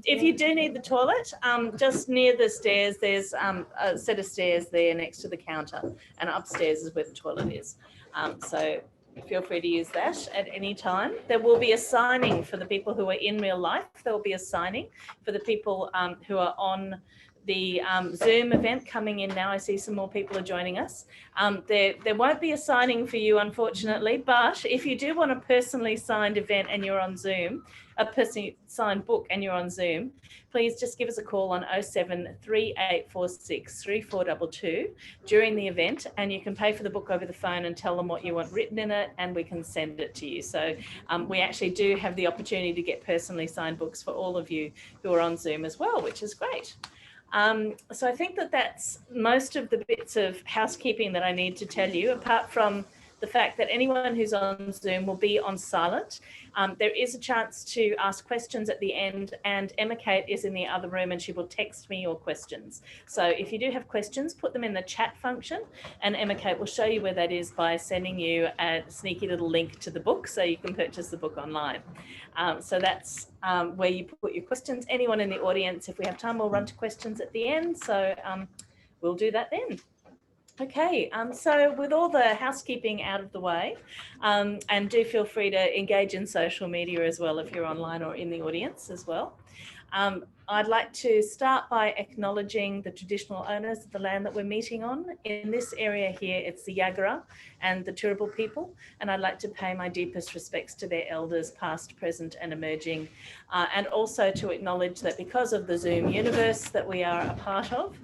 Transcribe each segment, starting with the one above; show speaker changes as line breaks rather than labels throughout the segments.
if you do need the toilet, just near the stairs, there's a set of stairs there next to the counter, and upstairs is where the toilet is. So feel free to use that at any time. There will be a signing for the people who are in real life. There will be a signing for the people who are on the Zoom event coming in now. I see some more people are joining us. There won't be a signing for you, unfortunately, but if you do want a personally signed event and you're on Zoom, a personally signed book and you're on Zoom, please just give us a call on 073846 3422 during the event, and you can pay for the book over the phone and tell them what you want written in it, and we can send it to you. So we actually do have the opportunity to get personally signed books for all of you who are on Zoom as well, which is great. So I think that that's most of the bits of housekeeping that I need to tell you, apart from the fact that anyone who's on Zoom will be on silent. There is a chance to ask questions at the end, and Emma Kate is in the other room and she will text me your questions. So if you do have questions, put them in the chat function, and Emma Kate will show you where that is by sending you a sneaky little link to the book so you can purchase the book online. So that's where you put your questions. Anyone in the audience, if we have time, we'll run to questions at the end. So we'll do that then. Okay, so with all the housekeeping out of the way, and do feel free to engage in social media as well if you're online or in the audience as well. I'd like to start by acknowledging the traditional owners of the land that we're meeting on. In this area here, it's the Yagara and the Turrbal people, and I'd like to pay my deepest respects to their elders, past, present, and emerging, and also to acknowledge that because of the Zoom universe that we are a part of,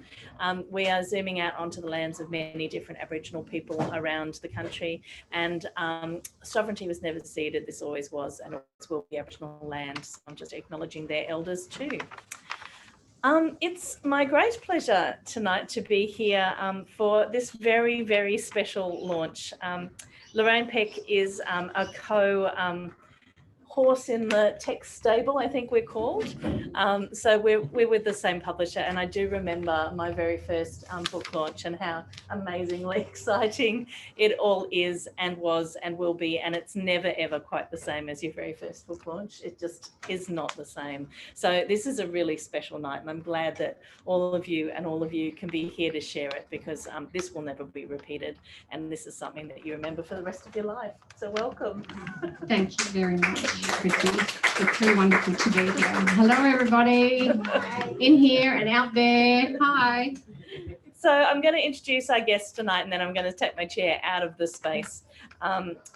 we are zooming out onto the lands of many different Aboriginal people around the country, and sovereignty was never ceded. This always was and always will be Aboriginal land. So I'm just acknowledging their elders too. It's my great pleasure tonight to be here for this very, very special launch. Loraine Peck is a horse in the tech stable, I think we're called. So we're with the same publisher, and I do remember my very first book launch and how amazingly exciting it all is and was and will be, and it's never ever quite the same as your very first book launch. It just is not the same. So this is a really special night, and I'm glad that all of you can be here to share it, because this will never be repeated, and this is something that you remember for the rest of your life. So welcome.
Thank you very much, Chrissy. It's so wonderful to be here. Hello, everybody. Hi. In here and out there. Hi.
So I'm going to introduce our guests tonight, and then I'm going to take my chair out of the space.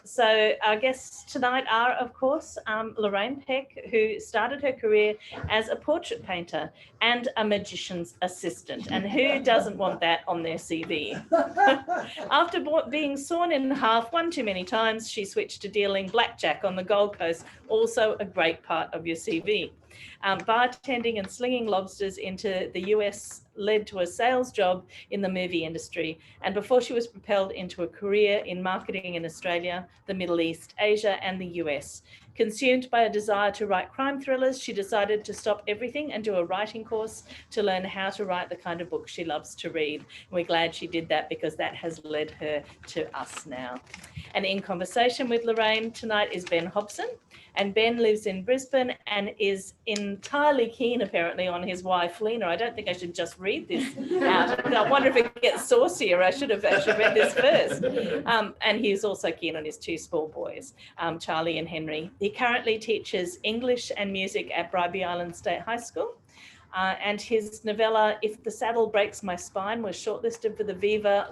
So our guests tonight are, of course, Loraine Peck, who started her career as a portrait painter and a magician's assistant. And who doesn't want that on their CV? After being sawn in half one too many times, she switched to dealing blackjack on the Gold Coast, also a great part of your CV. Bartending and slinging lobsters into the US led to a sales job in the movie industry. And before she was propelled into a career in marketing in Australia, the Middle East, Asia, and the US. Consumed by a desire to write crime thrillers, she decided to stop everything and do a writing course to learn how to write the kind of books she loves to read. We're glad she did that, because that has led her to us now. And in conversation with Loraine tonight is Ben Hobson. And Ben lives in Brisbane and is entirely keen, apparently, on his wife, Lena. I don't think I should just read this out. I wonder if it gets saucier. I should have actually read this first. And he's also keen on his two small boys, Charlie and Henry. He currently teaches English and music at Bribie Island State High School. And his novella, If the Saddle Breaks My Spine, was shortlisted for the Viva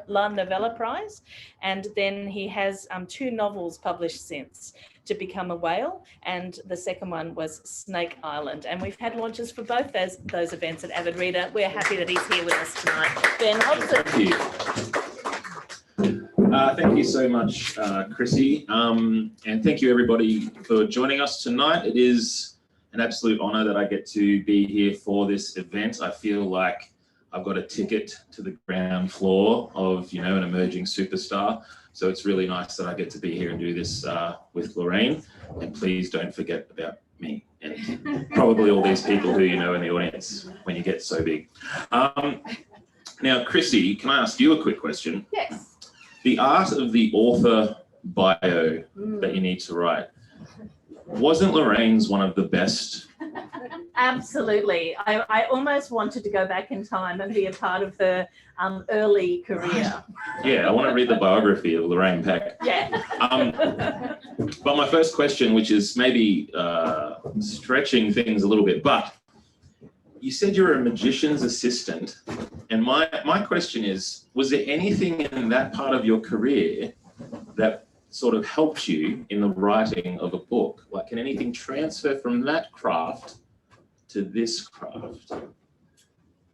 La Novella Prize. And then he has two novels published since, To Become a Whale, and the second one was Snake Island. And we've had launches for both those events at Avid Reader. We're happy that he's here with us tonight. Ben Hobson.
Thank you. Thank you so much, Chrissy. And thank you, everybody, for joining us tonight. It is an absolute honour that I get to be here for this event. I feel like I've got a ticket to the ground floor of, an emerging superstar. So it's really nice that I get to be here and do this with Loraine. And please don't forget about me and probably all these people who you know in the audience when you get so big. Now, Chrissy, can I ask you a quick question?
Yes.
The art of the author bio that you need to write, wasn't Lorraine's one of the best
Absolutely. I almost wanted to go back in time and be a part of her early career.
Yeah, I want to read the biography of Loraine Peck.
Yeah.
But my first question, which is maybe stretching things a little bit, but you said you're a magician's assistant. And my question is, was there anything in that part of your career that sort of helped you in the writing of a book? Like, can anything transfer from that craft to this craft?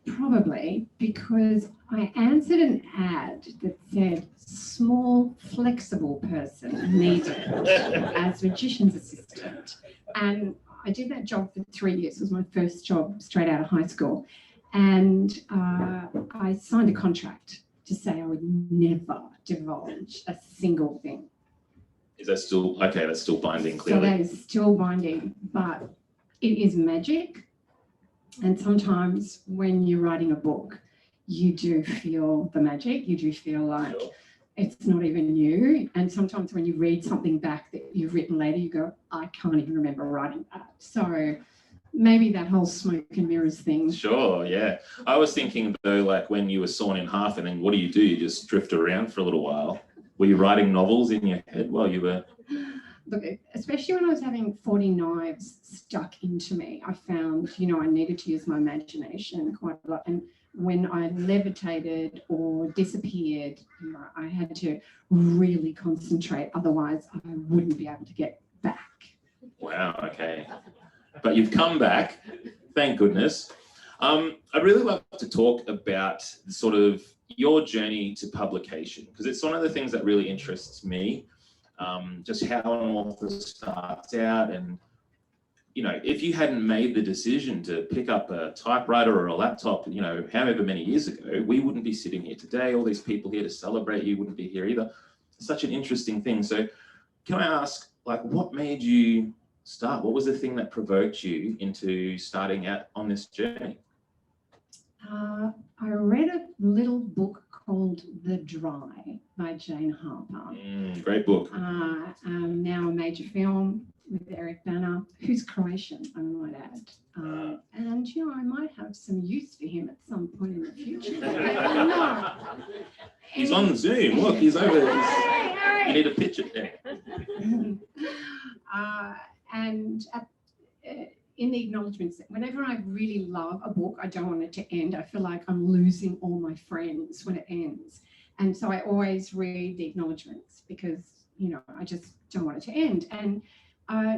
Probably, because I answered an ad that said small, flexible person needed as magician's assistant. And I did that job for 3 years. It was my first job straight out of high school. And I signed a contract to say I would never divulge a single thing.
Is that still, okay, that's still binding clearly.
So that is still binding, but it is magic. And sometimes when you're writing a book, you do feel the magic. You do feel like it's not even you. And sometimes when you read something back that you've written later, you go, I can't even remember writing that. So maybe that whole smoke and mirrors thing.
Sure, yeah. I was thinking though, like when you were sawn in half and then what do? You just drift around for a little while. Were you writing novels in your head while you were?
Look, especially when I was having 40 knives stuck into me, I found, I needed to use my imagination quite a lot. And when I levitated or disappeared, I had to really concentrate. Otherwise, I wouldn't be able to get back.
Wow, okay. But you've come back, thank goodness. I'd really love to talk about sort of your journey to publication, because it's one of the things that really interests me. Just how an author starts out, and if you hadn't made the decision to pick up a typewriter or a laptop, however many years ago, we wouldn't be sitting here today. All these people here to celebrate you wouldn't be here either. It's such an interesting thing. So can I ask, like, what made you start? What was the thing that provoked you into starting out on this journey?
I read a little book called The Dry by Jane Harper.
Great book.
Now a major film with Eric Bana, who's Croatian, I might add. And, I might have some use for him at some point in the future. No.
He's on Zoom. Look, he's over there. You need a picture there.
And in the acknowledgements, whenever I really love a book, I don't want it to end. I feel like I'm losing all my friends when it ends. And so I always read the acknowledgements because, I just don't want it to end. And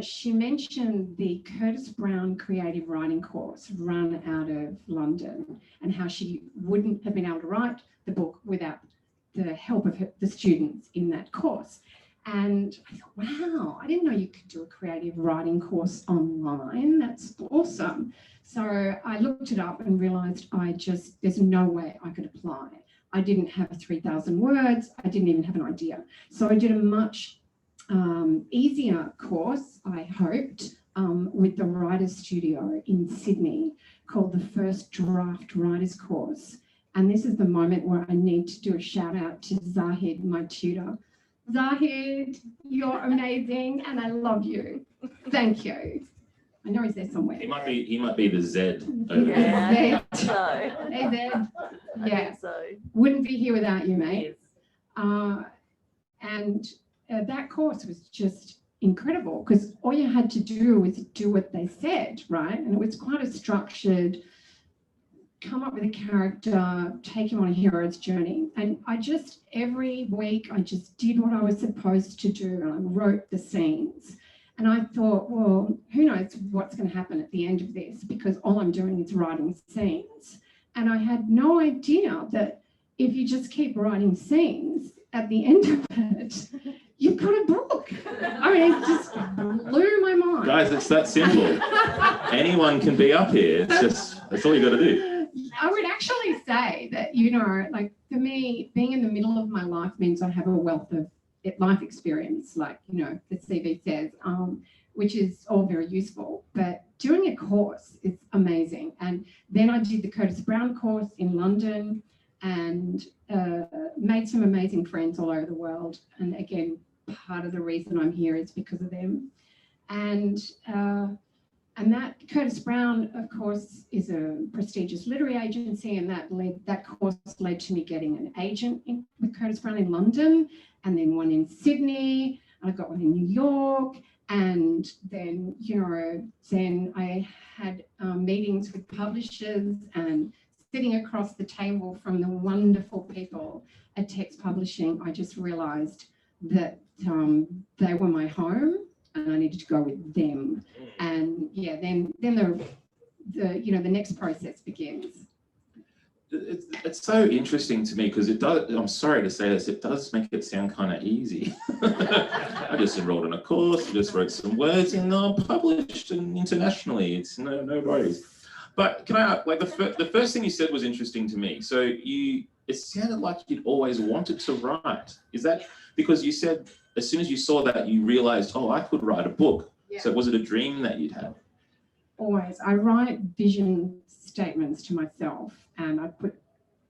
she mentioned the Curtis Brown creative writing course run out of London and how she wouldn't have been able to write the book without the help of the students in that course. And I thought, wow, I didn't know you could do a creative writing course online. That's awesome. So I looked it up and realised there's no way I could apply. I didn't have 3,000 words. I didn't even have an idea. So I did a much easier course, I hoped, with the Writers Studio in Sydney called the First Draft Writers Course. And this is the moment where I need to do a shout out to Zahid, my tutor. Zahid, you're amazing and I love you. Thank you. I know he's there somewhere.
He might be the Z over
Yeah,
there.
I think so.
Hey, Zed.
I
Yeah.
think so.
Wouldn't be here without you, mate.
Yes.
And that course was just incredible because all you had to do was do what they said, right? And it was quite a structured, come up with a character, take him on a hero's journey. And every week, I just did what I was supposed to do and I wrote the scenes. And I thought, well, who knows what's going to happen at the end of this because all I'm doing is writing scenes. And I had no idea that if you just keep writing scenes, at the end of it, you've got a book. I mean, it just blew my mind.
Guys, it's that simple. Anyone can be up here. That's all you got to do.
I would actually say that, like for me, being in the middle of my life means I have a wealth of life experience, like, the CV says, which is all very useful. But doing a course is amazing. And then I did the Curtis Brown course in London and made some amazing friends all over the world. And again, part of the reason I'm here is because of them. And And that Curtis Brown, of course, is a prestigious literary agency, and that course led to me getting an agent with Curtis Brown in London, and then one in Sydney. I got one in New York, and then, then I had meetings with publishers, and sitting across the table from the wonderful people at Text Publishing, I just realised that they were my home, and I needed to go with them. And then the next process begins.
It's so interesting to me because it does. I'm sorry to say this, it does make it sound kind of easy. I just enrolled in a course, I just wrote some words, and I'm published internationally. It's no worries. But can I, like, the first thing you said was interesting to me. So it sounded like you'd always wanted to write. Is that because you said as soon as you saw that you realized, oh, I could write a book? Yeah. So was it a dream that you'd had?
Always. I write vision statements to myself, and I put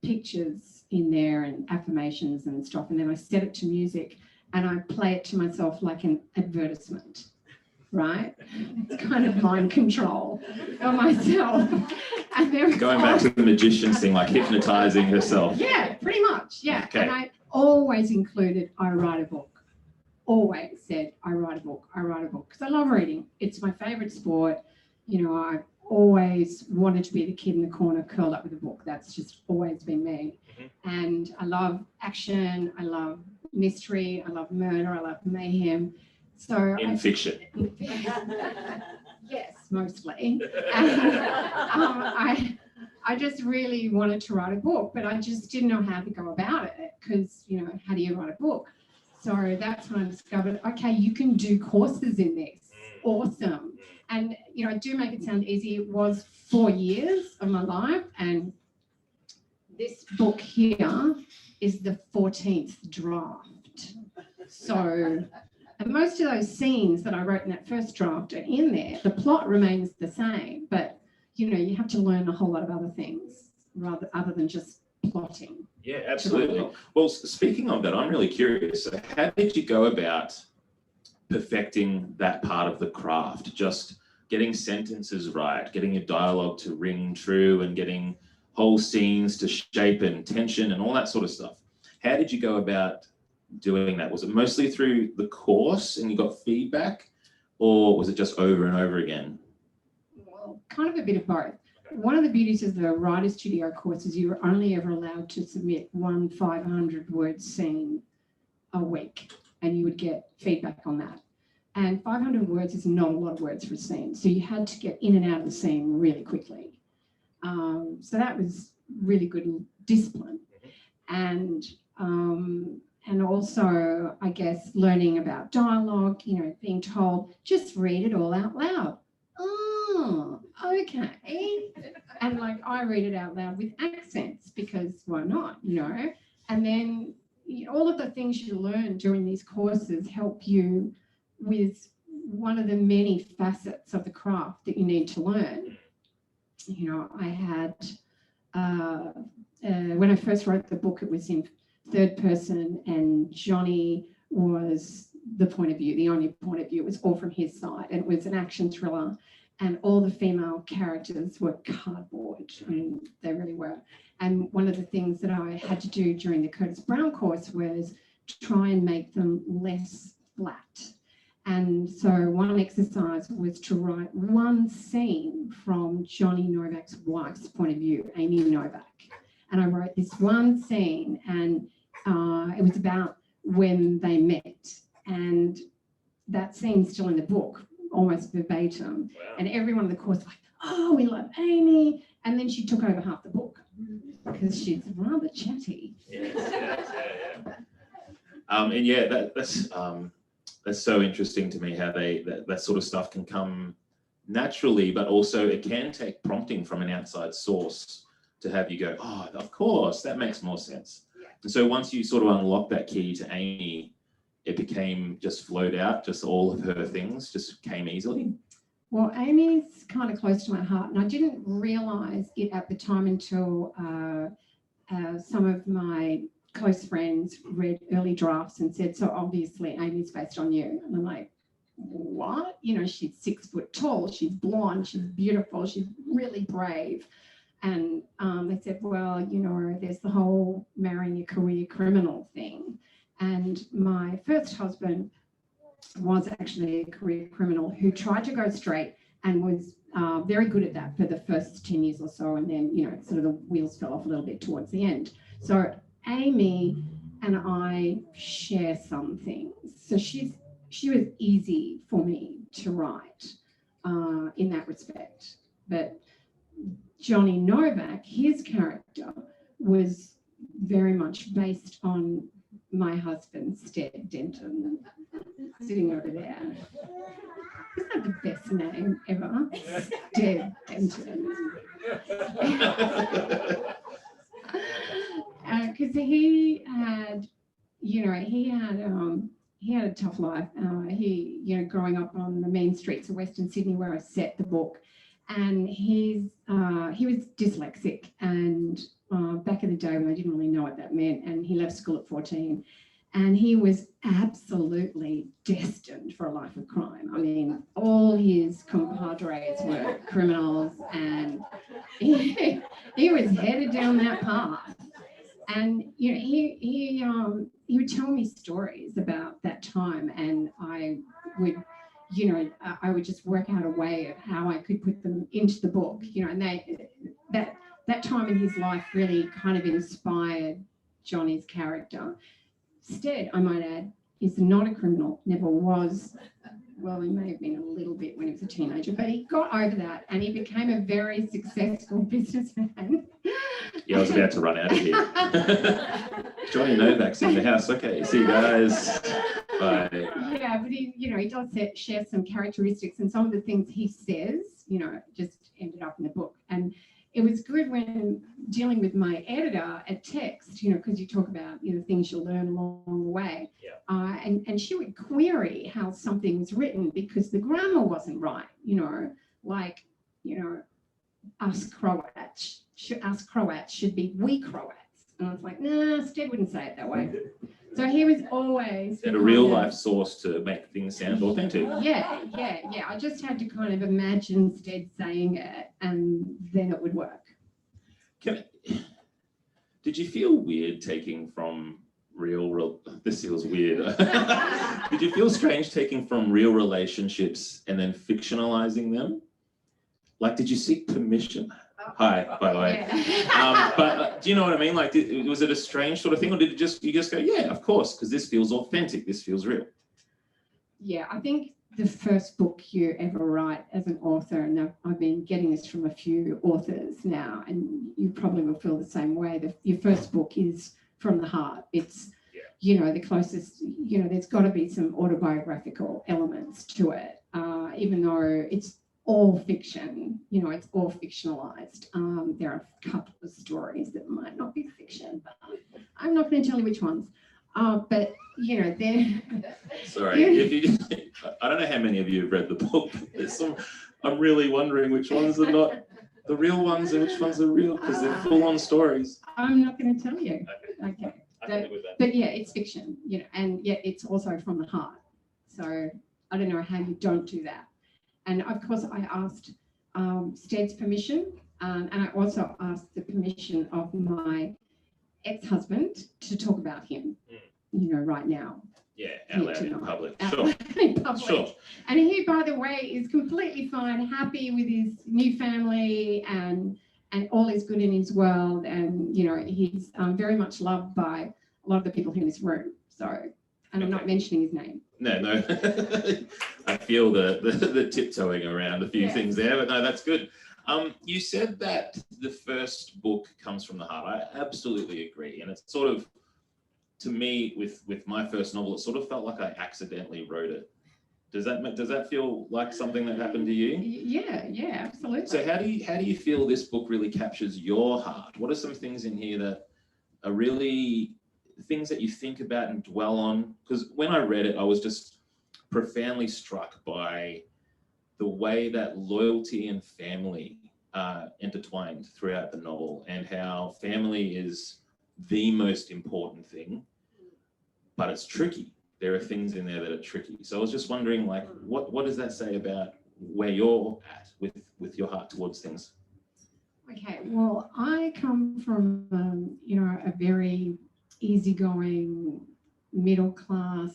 pictures in there and affirmations and stuff, and then I set it to music and I play it to myself like an advertisement, right? It's kind of mind control for myself. And
going back to the magician's thing, like hypnotizing herself.
Yeah, pretty much, yeah.
Okay.
And I always included, I write a book. Always said, I write a book, because I love reading. It's my favorite sport. I've always wanted to be the kid in the corner curled up with a book. That's just always been me. Mm-hmm. And I love action, I love mystery, I love murder, I love mayhem. So
in fiction.
Yes, mostly. And, I just really wanted to write a book, but I just didn't know how to go about it because, how do you write a book? So that's when I discovered, okay, you can do courses in this. Awesome. And, I do make it sound easy. It was 4 years of my life. And this book here is the 14th draft. So and most of those scenes that I wrote in that first draft are in there. The plot remains the same, but, you have to learn a whole lot of other things other than just plotting.
Yeah, absolutely. Well, speaking of that, I'm really curious. So how did you go about perfecting that part of the craft? Just getting sentences right, getting your dialogue to ring true, and getting whole scenes to shape and tension and all that sort of stuff. How did you go about doing that? Was it mostly through the course and you got feedback, or was it just over and over again?
Well, kind of a bit of both. One of the beauties of the Writer Studio course is you were only ever allowed to submit one 500-word scene a week, and you would get feedback on that. And 500 words is not a lot of words for a scene, so you had to get in and out of the scene really quickly. So that was really good discipline. And also, I guess, learning about dialogue, being told, just read it all out loud. Oh, okay. And I read it out loud with accents because why not, And then all of the things you learn during these courses help you with one of the many facets of the craft that you need to learn. I had, when I first wrote the book, it was in third person, and Johnny was the point of view, the only point of view. It was all from his side, and it was an action thriller, and all the female characters were cardboard. I mean, they really were. And one of the things that I had to do during the Curtis Brown course was try and make them less flat. And so one exercise was to write one scene from Johnny Novak's wife's point of view, Amy Novak. And I wrote this one scene, and it was about when they met. And that scene's still in the book, almost verbatim. Wow. And everyone in the course was like, oh, we love Amy. And then she took over half the book because she's rather chatty.
Yes. And yeah, that's so interesting to me how that sort of stuff can come naturally, but also it can take prompting from an outside source to have you go, oh, of course, that makes more sense. Yeah. And so once you sort of unlock that key to Amy, it became just flowed out, just all of her things just came easily.
Well, Amy's kind of close to my heart, and I didn't realise it at the time until some of my close friends read early drafts and said, so obviously Amy's based on you. And I'm like, what? You know, she's 6 foot tall, she's blonde, she's beautiful, she's really brave. And they said, well, you know, there's the whole marrying a career criminal thing. And my first husband was actually a career criminal who tried to go straight and was very good at that for the first 10 years or so. And then, you know, sort of the wheels fell off a little bit towards the end. So Amy and I share some things. So she was easy for me to write in that respect. But Johnny Novak, his character, was very much based on my husband, Stead Denton, sitting over there. Isn't that the best name ever? Stead Denton. Because he had, you know, he had a tough life. He, you know, growing up on the mean streets of Western Sydney, where I set the book, and he was dyslexic, and back in the day when I didn't really know what that meant, and he left school at 14, and he was absolutely destined for a life of crime. I mean, all his compadres were criminals, and he was headed down that path. And you know, he would tell me stories about that time, and I would, you know, I would just work out a way of how I could put them into the book, you know, and that time in his life really kind of inspired Johnny's character. Stead, I might add, is not a criminal, never was. Well, he may have been a little bit when he was a teenager, but he got over that and he became a very successful businessman.
Yeah, I was about to run out of here. Johnny Novak's in the house. Okay, see you guys. Bye.
Yeah, but he, you know, he does share some characteristics, and some of the things he says, you know, just ended up in the book. And it was good when dealing with my editor at Text, you know, because you talk about, you know, things you'll learn along the way.
Yeah.
And she would query how something was written because the grammar wasn't right, you know, like, you know, us Croats should be we Croats. And I was like, nah, Stead wouldn't say it that way. So he was always...
And a real life source to make things sound authentic.
Yeah. I just had to kind of imagine Stead saying it, and then it would work.
Did you feel weird taking from this feels weird. Did you feel strange taking from real relationships and then fictionalizing them? Like, did you seek permission? Hi, by the way. Yeah. But do you know what I mean? Like, was it a strange sort of thing, or did you just go, yeah, of course, because this feels authentic, this feels real? Yeah,
I think the first book you ever write as an author, and I've been getting this from a few authors now, and you probably will feel the same way, your first book is from the heart. It's, you know, the closest, you know, there's got to be some autobiographical elements to it, even though it's all fiction, you know, it's all fictionalized. There are a couple of stories that might not be fiction, but I'm not going to tell you which ones. But, you know, they're...
Sorry, I don't know how many of you have read the book. I'm really wondering which ones are not the real ones and which ones are real, because they're full-on stories.
I'm not going to tell you. Okay.
I can live with that.
But yeah, it's fiction, you know, and yet it's also from the heart. So I don't know how you don't do that. And of course, I asked Stead's permission, and I also asked the permission of my ex-husband to talk about him, you know, right now.
Yeah, out loud in public.
In public.
Sure.
And he, by the way, is completely fine, happy with his new family, and all is good in his world. And, you know, he's very much loved by a lot of the people in this room. So, and I'm not mentioning his name.
No. I feel the tiptoeing around a few things there, but no, that's good. You said that the first book comes from the heart. I absolutely agree. And it's sort of, to me, with my first novel, it sort of felt like I accidentally wrote it. Does that feel like something that happened to you?
Yeah, absolutely.
So how do you feel this book really captures your heart? What are some things in here that are really things that you think about and dwell on? Because when I read it, I was just profoundly struck by the way that loyalty and family are intertwined throughout the novel, and how family is the most important thing, but it's tricky. there are things in there that are tricky. So I was just wondering, like, what does that say about where you're at with your heart towards things?
Okay, well, I come from, a very easygoing, middle class.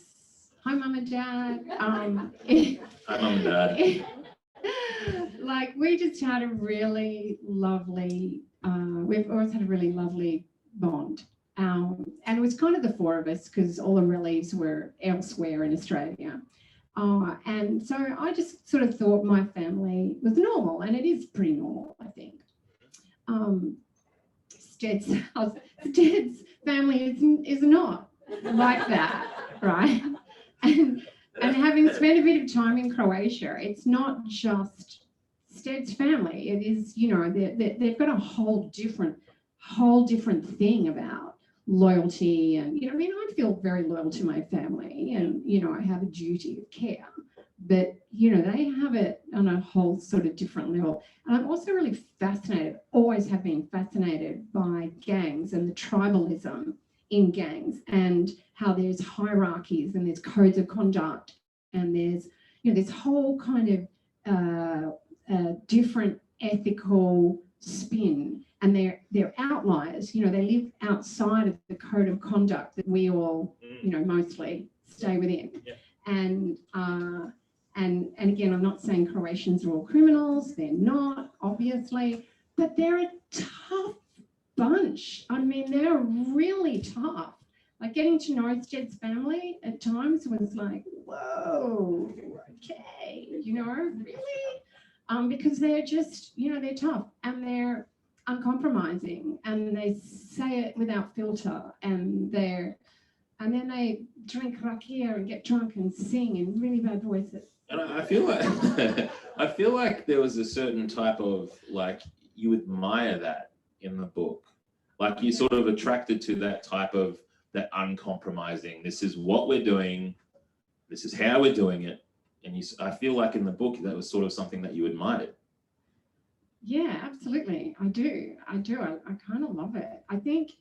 Hi, Mum and Dad.
Hi, Mum and Dad.
Like, we just had a really lovely, we've always had a really lovely bond. And it was kind of the four of us because all the relatives were elsewhere in Australia. And so I just sort of thought my family was normal, and it is pretty normal, I think. Stead's family is not like that, right? And having spent a bit of time in Croatia, it's not just Stead's family. It is, they've got a whole different thing about loyalty. And, I feel very loyal to my family, and, I have a duty of care. But, they have it on a whole sort of different level. And I'm also really fascinated, always have been fascinated by gangs and the tribalism in gangs, and how there's hierarchies and there's codes of conduct, and there's, this whole kind of different ethical spin. And they're outliers, they live outside of the code of conduct that we all, mostly stay within.
Yeah.
And again, I'm not saying Croatians are all criminals. They're not, obviously, but they're a tough bunch. I mean, they're really tough. Like, getting to know Stead's family at times was like, whoa, okay, really? Because they're just, they're tough, and they're uncompromising, and they say it without filter, and then they drink rakia and get drunk and sing in really bad voices.
And I feel like there was a certain type of, like, you admire that in the book. Like, you're sort of attracted to that type of, that uncompromising, this is what we're doing, this is how we're doing it. And I feel like in the book that was sort of something that you admired.
Yeah, absolutely. I do. I kind of love it. I think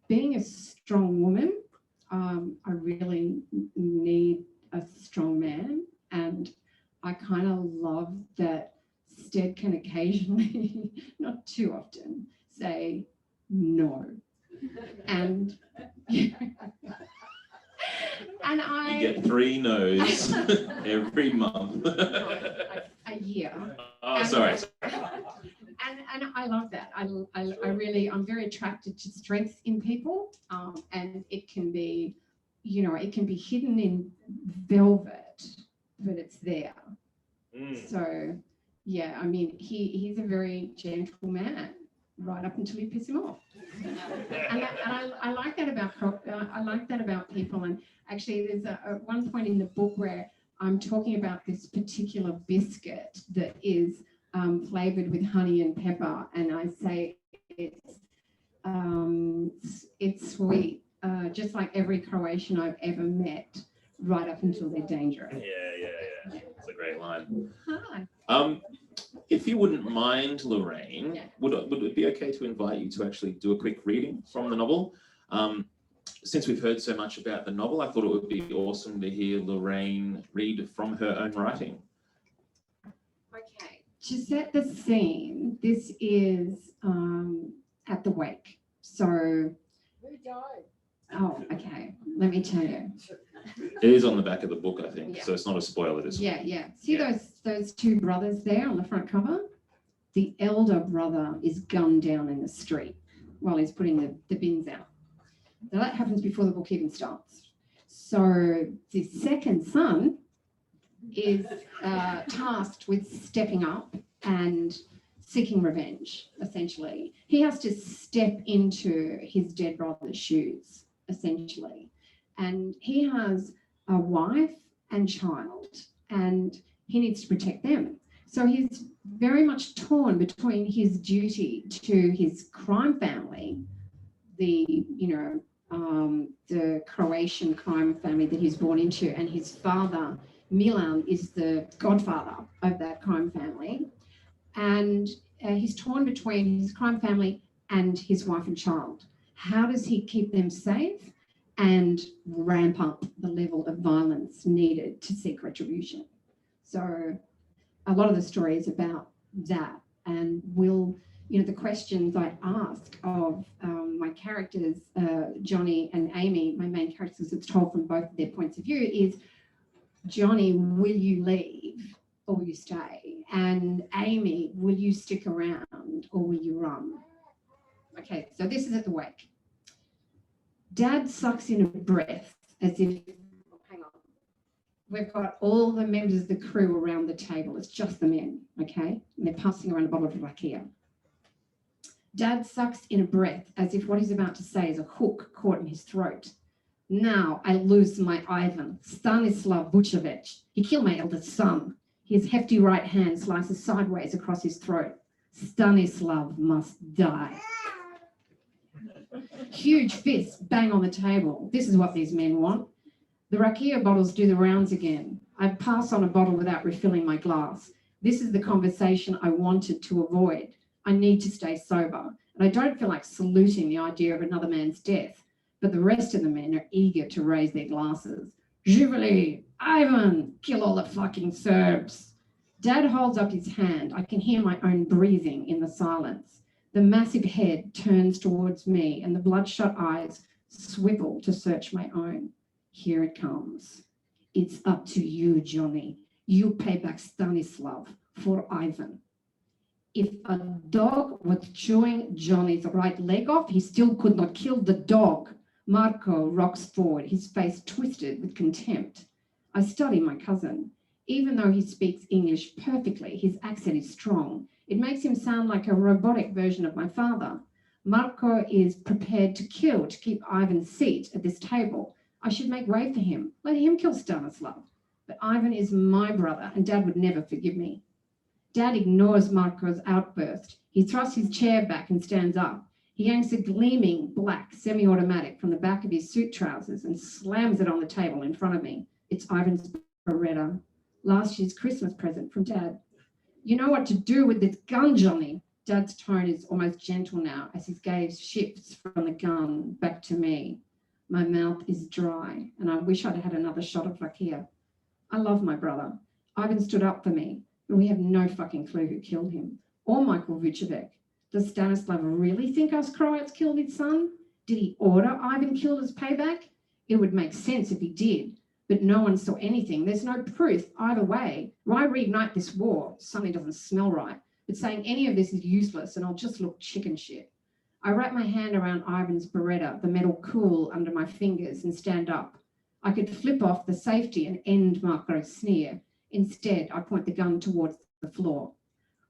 being a strong woman, I really need a strong man. And I kind of love that Stead can occasionally, not too often, say no. And and
you get 3 no's every month.
A year.
Oh, sorry.
And I love that. I'm very attracted to strength in people, and it can be, it can be hidden in velvet, but it's there. So, yeah, I mean, he's a very gentle man right up until you piss him off. And I like that about people. And actually, there's one point in the book where I'm talking about this particular biscuit that is flavored with honey and pepper, and I say it's sweet, just like every Croatian I've ever met, right up until they're dangerous.
Yeah. It's a great line.
Hi.
If you wouldn't mind, Loraine,
Yeah.
would it be okay to invite you to actually do a quick reading from the novel? Since we've heard so much about the novel, I thought it would be awesome to hear Loraine read from her own writing.
Okay, to set the scene, this is at the wake. So,
Who died?
oh, okay, let me tell you.
It is on the back of the book, I think,
Yeah.
so it's not a spoiler. This one.
Yeah. See
Yeah.
those 2 brothers there on the front cover? The elder brother is gunned down in the street while he's putting the bins out. Now that happens before the book even starts. So the second son is tasked with stepping up and seeking revenge, essentially. He has to step into his dead brother's shoes, essentially. And he has a wife and child, and he needs to protect them. So he's very much torn between his duty to his crime family, the Croatian crime family that he's born into, and his father, Milan, is the godfather of that crime family. And he's torn between his crime family and his wife and child. How does he keep them safe? and ramp up the level of violence needed to seek retribution. So a lot of the story is about that, and the questions I ask of my characters, Johnny and Amy, my main characters, it's told from both their points of view, is Johnny, will you leave or will you stay? And Amy, will you stick around or will you run? Okay, so this is at the wake. Dad sucks in a breath as if, hang on, we've got all the members of the crew around the table. It's just the men, okay? And they're passing around a bottle of rakia. Dad sucks in a breath as if what he's about to say is a hook caught in his throat. Now I lose my Ivan, Stanislav Vucevic. He killed my eldest son. His hefty right hand slices sideways across his throat. Stanislav must die. Huge fists bang on the table. This is what these men want. The rakia bottles do the rounds again. I pass on a bottle without refilling my glass. This is the conversation I wanted to avoid. I need to stay sober, and I don't feel like saluting the idea of another man's death, but the rest of the men are eager to raise their glasses. Zhivali, Ivan, kill all the fucking Serbs. Dad holds up his hand. I can hear my own breathing in the silence. The massive head turns towards me, and the bloodshot eyes swivel to search my own. Here it comes. It's up to you, Johnny. You pay back Stanislav for Ivan. If a dog was chewing Johnny's right leg off, he still could not kill the dog. Marco rocks forward, his face twisted with contempt. I study my cousin. Even though he speaks English perfectly, his accent is strong. It makes him sound like a robotic version of my father. Marco is prepared to kill to keep Ivan's seat at this table. I should make way for him. Let him kill Stanislav. But Ivan is my brother, and Dad would never forgive me. Dad ignores Marco's outburst. He thrusts his chair back and stands up. He yanks a gleaming black semi-automatic from the back of his suit trousers and slams it on the table in front of me. It's Ivan's Beretta, last year's Christmas present from Dad. You know what to do with this gun, Johnny. Dad's tone is almost gentle now as his gaze shifts from the gun back to me. My mouth is dry, and I wish I'd had another shot of rakia. I love my brother. Ivan stood up for me, but we have no fucking clue who killed him, or Michael Vucevic. Does Stanislav really think us Croats killed his son? Did he order Ivan killed as payback? It would make sense if he did, but no one saw anything. There's no proof either way. Why reignite this war? Something doesn't smell right. But saying any of this is useless and I'll just look chicken shit. I wrap my hand around Ivan's Beretta, the metal cool under my fingers, and stand up. I could flip off the safety and end Marco's sneer. Instead, I point the gun towards the floor.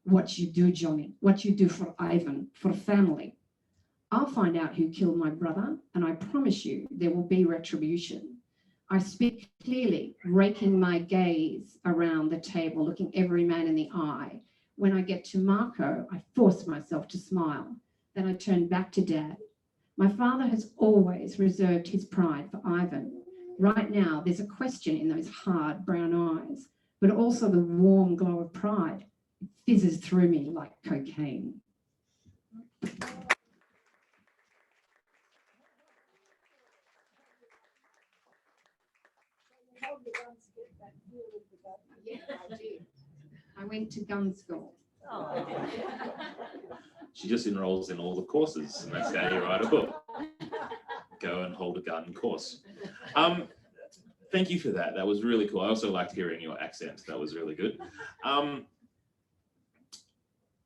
What you do, Johnny, what you do for Ivan, for family. I'll find out who killed my brother, and I promise you there will be retribution. I speak clearly, raking my gaze around the table, looking every man in the eye. When I get to Marco, I force myself to smile. Then I turn back to Dad. My father has always reserved his pride for Ivan. Right now, there's a question in those hard brown eyes, but also the warm glow of pride. It fizzes through me like cocaine. Yeah, I did. I went to gun school.
Oh.
She just enrolls in all the courses, and that's how you write a book. Go and hold a gun course. Thank you for that. That was really cool. I also liked hearing your accent. That was really good.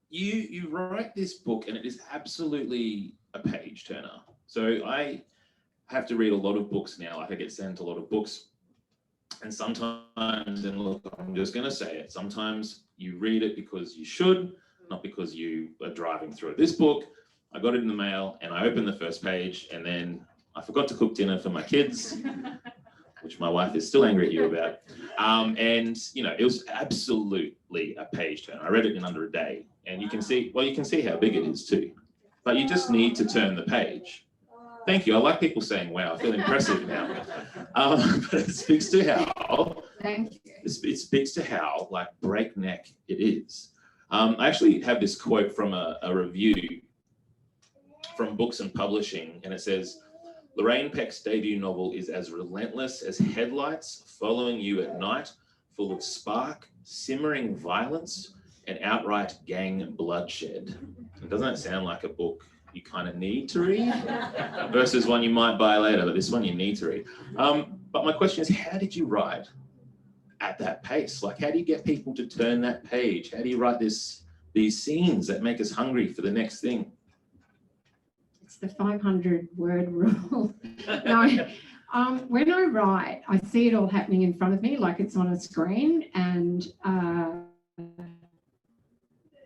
You write this book, and it is absolutely a page turner. So I have to read a lot of books now. Like I get sent a lot of books, and sometimes, and look, I'm just going to say it, sometimes you read it because you should, not because you are driving through it. This book, I got it in the mail, and I opened the first page, and then I forgot to cook dinner for my kids, which my wife is still angry at you about. And, you know, it was absolutely a page turn. I read it in under a day, and you can see how big it is too. But you just need to turn the page. Thank you. I like people saying, wow, I feel impressive now. But it speaks to how,
Thank you.
It speaks to how, like, breakneck it is. I actually have this quote from a review from Books and Publishing, and it says, Loraine Peck's debut novel is as relentless as headlights following you at night, full of spark, simmering violence, and outright gang bloodshed. And doesn't that sound like a book you kind of need to read versus one you might buy later, but this one you need to read. But my question is, how did you write at that pace? Like, how do you get people to turn that page? How do you write these scenes that make us hungry for the next thing?
It's the 500-word rule. No, when I write, I see it all happening in front of me, like it's on a screen, and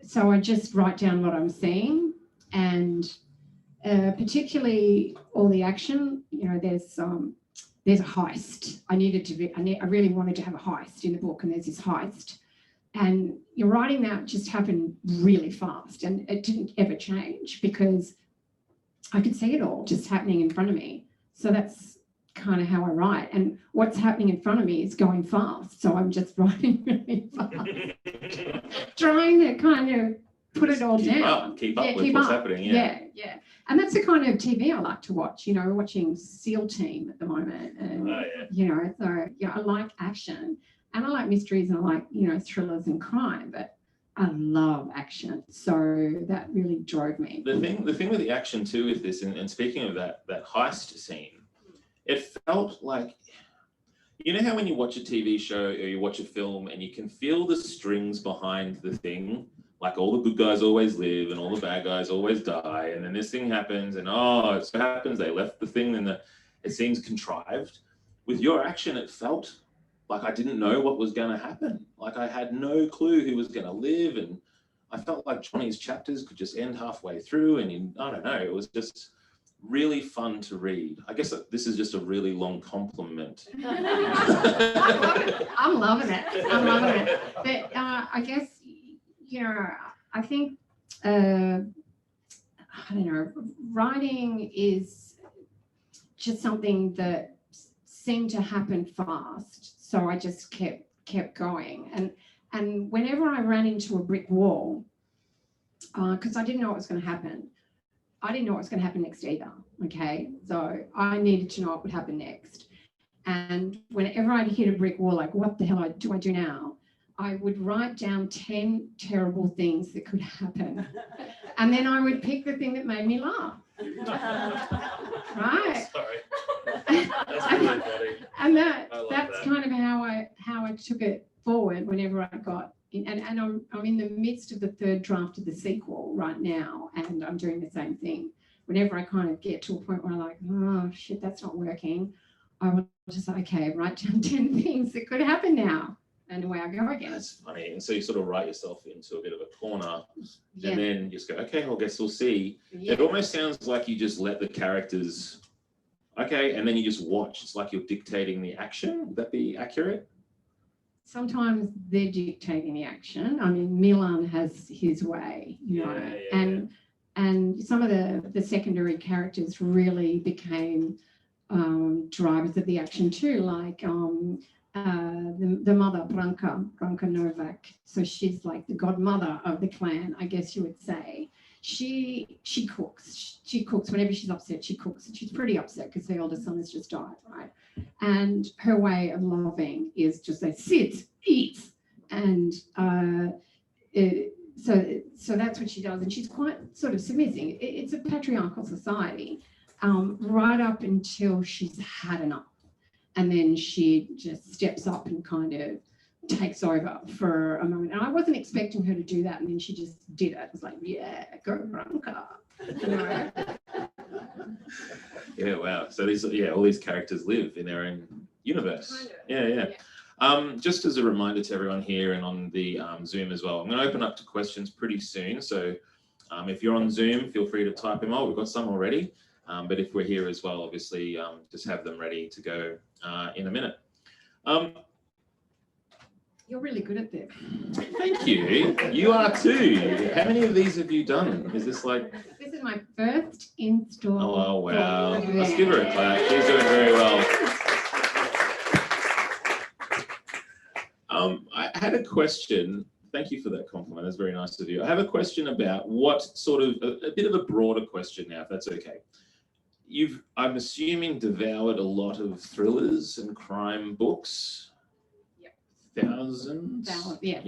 so I just write down what I'm seeing, and particularly all the action. You know, there's a heist. I really wanted to have a heist in the book, and there's this heist, and you're writing that just happened really fast, and it didn't ever change because I could see it all just happening in front of me. So that's kind of how I write, and what's happening in front of me is going fast, so I'm just writing really fast, trying to kind of put it all down.
Keep up with what's happening.
Yeah. And that's the kind of TV I like to watch. You know, watching SEAL Team at the moment, and you know, so yeah, I like action, and I like mysteries, and I like, you know, thrillers and crime, but I love action, so that really drove me.
The thing with the action too is this, and speaking of that heist scene, it felt like, you know how when you watch a TV show or you watch a film and you can feel the strings behind the thing, like all the good guys always live and all the bad guys always die, and then this thing happens, and it so happens they left the thing, and it seems contrived. With your action, it felt like I didn't know what was going to happen. Like I had no clue who was going to live, and I felt like Johnny's chapters could just end halfway through, and I don't know, it was just really fun to read. I guess this is just a really long compliment.
I'm loving it. But I guess, you know, I think, I don't know, writing is just something that seemed to happen fast. So I just kept going. And whenever I ran into a brick wall, because I didn't know what was going to happen, I didn't know what was going to happen next either, okay? So I needed to know what would happen next. And whenever I'd hit a brick wall, like, what the hell do I do now? I would write down 10 terrible things that could happen. And then I would pick the thing that made me laugh. Right?
Sorry. That's really funny.
And that's kind of how I took it forward whenever I got in. And I'm in the midst of the third draft of the sequel right now, and I'm doing the same thing. Whenever I kind of get to a point where I'm like, oh shit, that's not working, I will just, okay, write down 10 things that could happen now. And away I go again.
That's funny. And so you sort of write yourself into a bit of a corner, and then you just go, okay, I guess we'll see. Yeah. It almost sounds like you just let the characters, okay, and then you just watch. It's like you're dictating the action. Would that be accurate?
Sometimes they're dictating the action. I mean, Milan has his way, you know, and some of the secondary characters really became drivers of the action too, like the mother, Branka Novak. So she's like the godmother of the clan, I guess you would say. She cooks. She cooks whenever she's upset. She cooks. She's pretty upset because the eldest son has just died, right? And her way of loving is just say, sit, eat, and so that's what she does. And she's quite sort of submissive. It's a patriarchal society, right up until she's had enough. And then she just steps up and kind of takes over for a moment. And I wasn't expecting her to do that. And then she just did it. It was like, yeah, go Branka. You know?
Yeah, wow. So all these characters live in their own universe. Yeah. Just as a reminder to everyone here and on the Zoom as well, I'm going to open up to questions pretty soon. So if you're on Zoom, feel free to type them out. We've got some already. But if we're here as well, obviously, just have them ready to go in a minute.
You're really good at this.
Thank you. You are too. How many of these have you done? Is this like...
This is my first install.
Oh, wow. Let's give her a clap. She's doing very well. I had a question. Thank you for that compliment. That's very nice of you. I have a question about what sort of, a bit of a broader question now, if that's okay. I'm assuming, devoured a lot of thrillers and crime books. Thousands?
Yeah.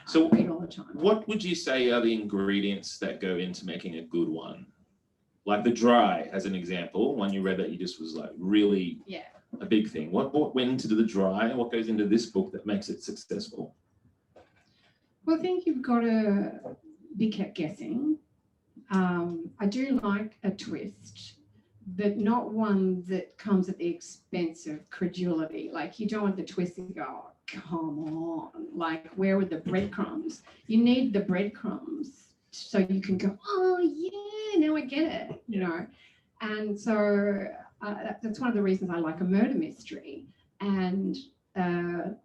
So
I read all the time.
what would you say are the ingredients that go into making a good one? Like The Dry, as an example, one you read that you just was like really a big thing. What went into The Dry and what goes into this book that makes it successful?
Well, I think you've got to be kept guessing. I do like a twist, but not one that comes at the expense of credulity. Like, you don't want the twist to go, oh, come on, like, where were the breadcrumbs? You need the breadcrumbs so you can go, oh yeah, now I get it, you know. And so that's one of the reasons I like a murder mystery. And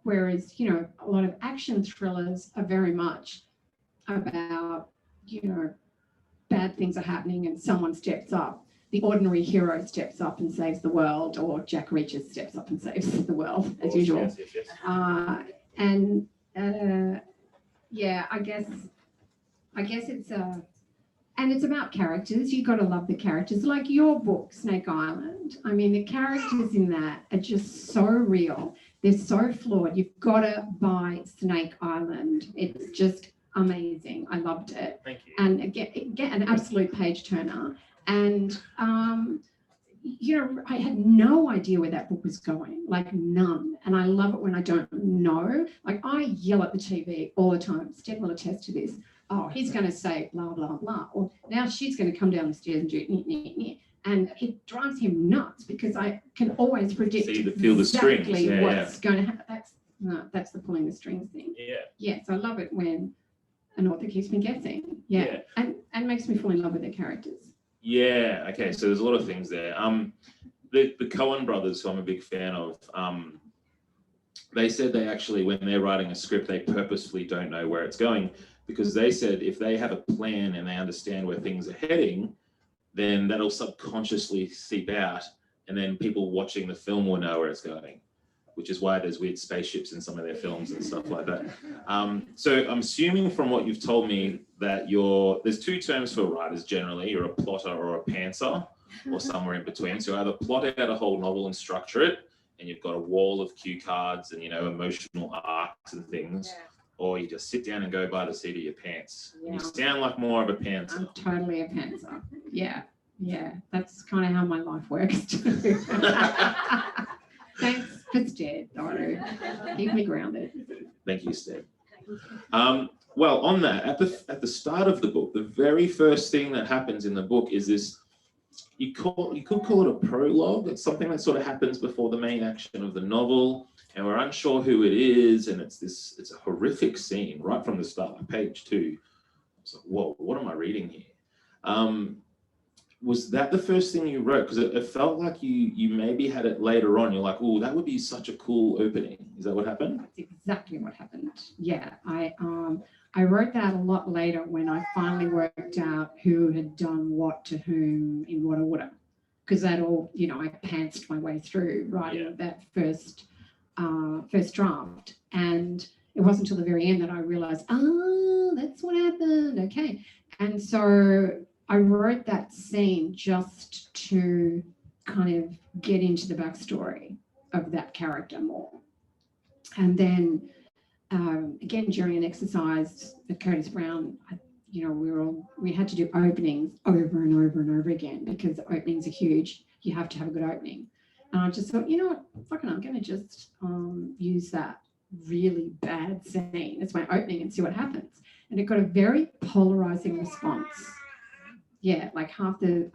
whereas, you know, a lot of action thrillers are very much about, you know, bad things are happening and someone steps up. The ordinary hero steps up and saves the world, or Jack Reacher steps up and saves the world, as usual. Yes. I guess it's and it's about characters. You've got to love the characters. Like your book, Snake Island. I mean, the characters in that are just so real. They're so flawed. You've got to buy Snake Island. It's just amazing. I loved it.
Thank you.
And get an absolute page turner. And you know, I had no idea where that book was going, like none. And I love it when I don't know. Like, I yell at the TV all the time. Steph will attest to this. Oh, he's going to say blah, blah, blah. Or now she's going to come down the stairs and do it. And it drives him nuts because I can always predict
feel the strings.
What's going to happen. That's the pulling the strings thing. Yeah, so I love it when an author keeps me guessing. Yeah. And makes me fall in love with their characters.
Yeah, okay, so there's a lot of things there. The Coen brothers, who I'm a big fan of, they said they actually, when they're writing a script, they purposefully don't know where it's going, because they said if they have a plan and they understand where things are heading, then that'll subconsciously seep out, and then people watching the film will know where it's going, which is why there's weird spaceships in some of their films and stuff like that. So I'm assuming from what you've told me that there's two terms for writers generally. You're a plotter or a pantser, or somewhere in between. So either plot out a whole novel and structure it, and you've got a wall of cue cards and, you know, emotional arcs and things, or you just sit down and go by the seat of your pants. Yeah. You sound like more of a pantser.
I'm totally a pantser. Yeah. That's kind of how my life works too. Thanks for Stead, Doru. Keep me grounded.
Thank you, Stead. Well, on that, at the start of the book, the very first thing that happens in the book is this. You could call it a prologue. It's something that sort of happens before the main action of the novel, and we're unsure who it is, and it's a horrific scene right from the start, like page 2. It's like, whoa, what am I reading here? Was that the first thing you wrote? Because it felt like you maybe had it later on. You're like, oh, that would be such a cool opening. Is that what happened?
That's exactly what happened. Yeah, I wrote that a lot later when I finally worked out who had done what to whom in what order. Because that all, you know, I pantsed my way through writing that first draft. And it wasn't until the very end that I realized, oh, that's what happened. Okay. And so I wrote that scene just to kind of get into the backstory of that character more. And then again, during an exercise at Curtis Brown, we had to do openings over and over and over again, because openings are huge. You have to have a good opening. And I just thought, you know what, fucking, I'm going to just use that really bad scene as my opening and see what happens. And it got a very polarizing response. Yeah, like half the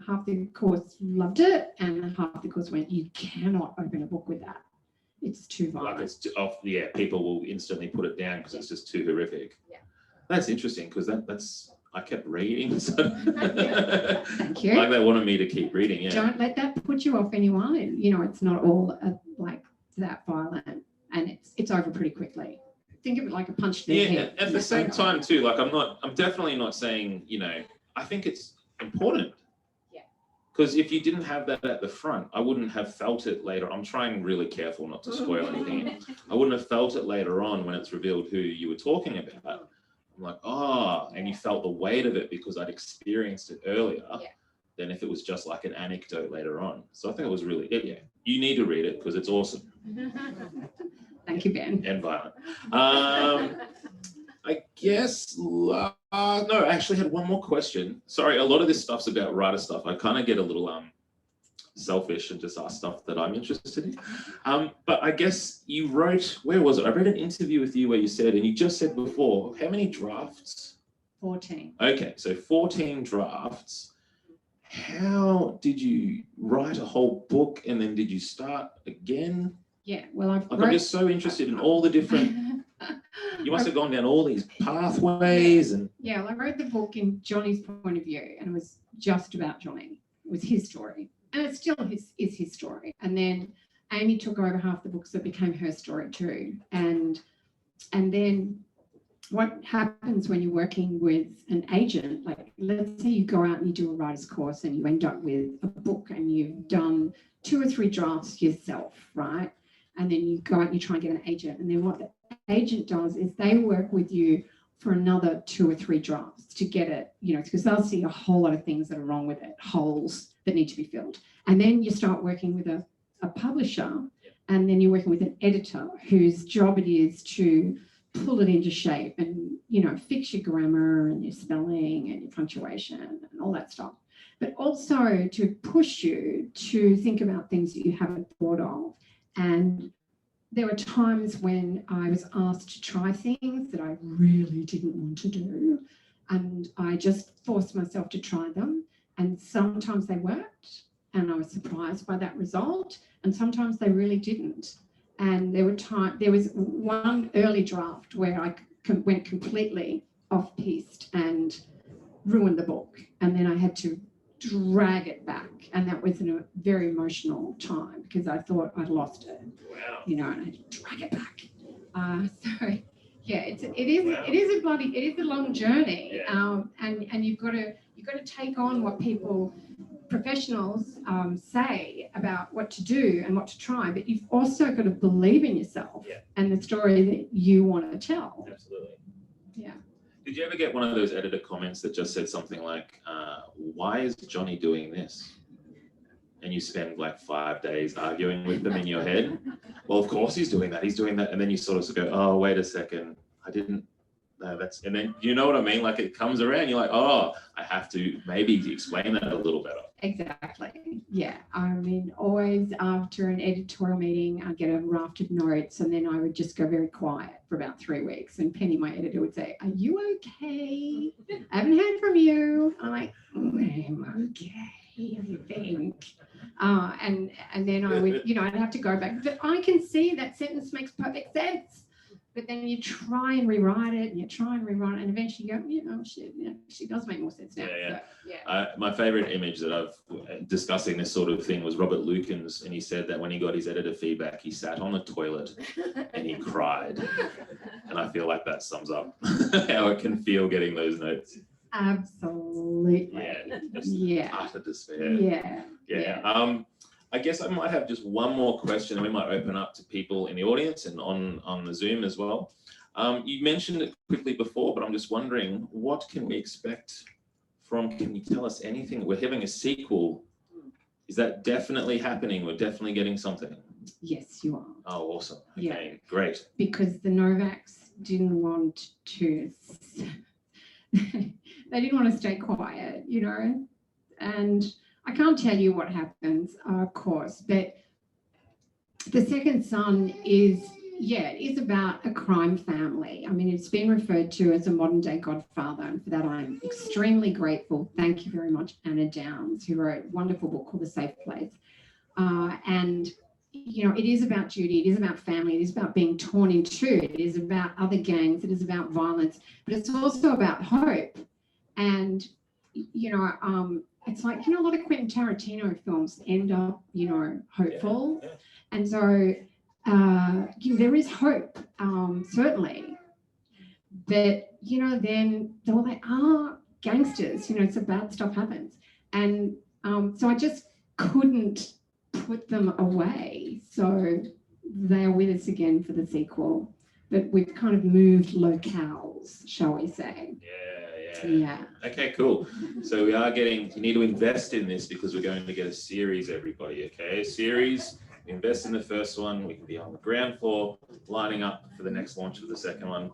course loved it, and half the course went, you cannot open a book with that. It's too violent.
Like it's off. Yeah, people will instantly put it down because it's just too horrific. Yeah, that's interesting, because that's I kept reading. So
Thank you.
Like they wanted me to keep reading. Yeah.
Don't let that put you off anyone. You know, it's not all like that violent, and it's over pretty quickly. Think of it like a punch to the head.
At the same time too, like I'm definitely not saying, you know, I think it's important. Because if you didn't have that at the front, I wouldn't have felt it later. I'm trying really careful not to spoil anything. I wouldn't have felt it later on when it's revealed who you were talking about. I'm like, and you felt the weight of it because I'd experienced it earlier. than if it was just like an anecdote later on. So I think it was really, yeah, you need to read it because it's awesome.
Thank you, Ben.
And violent. I guess, no, I actually had one more question. Sorry, a lot of this stuff's about writer stuff. I kind of get a little selfish and just ask stuff that I'm interested in. But I guess you wrote, where was it? I read an interview with you where you said, and you just said before, how many drafts?
14.
Okay, so 14 drafts. How did you write a whole book and then did you start again?
Yeah, well,
I'm just so interested in all the different, you must have gone down all these pathways and.
Yeah, well, I wrote the book in Johnny's point of view, and it was just about Johnny. It was his story, and it still is his story. And then Amy took over half the book, so it became her story too. And then what happens when you're working with an agent, like let's say you go out and you do a writer's course and you end up with a book and you've done 2 or 3 drafts yourself, right? And then you go out and you try and get an agent. And then what the agent does is they work with you for another 2 or 3 drafts to get it, because they'll see a whole lot of things that are wrong with it, holes that need to be filled. And then you start working with a publisher, and then you're working with an editor whose job it is to pull it into shape and, fix your grammar and your spelling and your punctuation and all that stuff. But also to push you to think about things that you haven't thought of. And there were times when I was asked to try things that I really didn't want to do. And I just forced myself to try them. And sometimes they worked and I was surprised by that result. And sometimes they really didn't. And there was one early draft where I went completely off-piste and ruined the book. And then I had to drag it back. And that was a very emotional time because I thought I'd lost it.
Wow.
And I had to drag it back. So yeah, it is a long journey.
Yeah.
And you've got to take on what professionals say about what to do and what to try, but you've also got to believe in yourself and the story that you want to tell.
Absolutely.
Yeah.
Did you ever get one of those editor comments that just said something like, why is Johnny doing this? And you spend like 5 days arguing with them in your head. Well, of course he's doing that. He's doing that. And then you sort of go, oh, wait a second. And then, you know what I mean? Like it comes around, you're like, oh, I have to maybe explain that a little better.
Exactly. Yeah. I mean, always after an editorial meeting, I'd get a raft of notes and then I would just go very quiet for about 3 weeks. And Penny, my editor, would say, are you okay? I haven't heard from you. I'm like, I'm okay, I think. And then I would, I'd have to go back. But I can see that sentence makes perfect sense. But then you try and rewrite it, and and eventually you go, she does make more sense now.
Yeah.
So,
my favorite image that I've discussing this sort of thing was Robert Lukens, and he said that when he got his editor feedback, he sat on the toilet and he cried. And I feel like that sums up how it can feel getting those notes.
Absolutely.
Yeah. Utter despair.
Yeah.
I guess I might have just one more question and we might open up to people in the audience and on the Zoom as well. You mentioned it quickly before, but I'm just wondering, what can we expect can you tell us anything? We're having a sequel. Is that definitely happening? We're definitely getting something?
Yes, you are.
Oh, awesome. Okay, great.
Because the Novaks didn't want to, they didn't want to stay quiet, and I can't tell you what happens, of course, but the second son is about a crime family. I mean, it's been referred to as a modern day Godfather, and for that I'm extremely grateful. Thank you very much, Anna Downs, who wrote a wonderful book called The Safe Place. And, it is about Judy, it is about family, it is about being torn in two, it is about other gangs, it is about violence, but it's also about hope. And, it's like, a lot of Quentin Tarantino films end up, hopeful.
Yeah.
And so there is hope, certainly. But, then they are gangsters, so bad stuff happens. And so I just couldn't put them away. So they are with us again for the sequel. but we've kind of moved locales, shall we say.
Yeah. Okay, cool. So we are you need to invest in this because we're going to get a series, everybody, okay? A series, we invest in the first one, we can be on the ground floor, lining up for the next launch of the second one.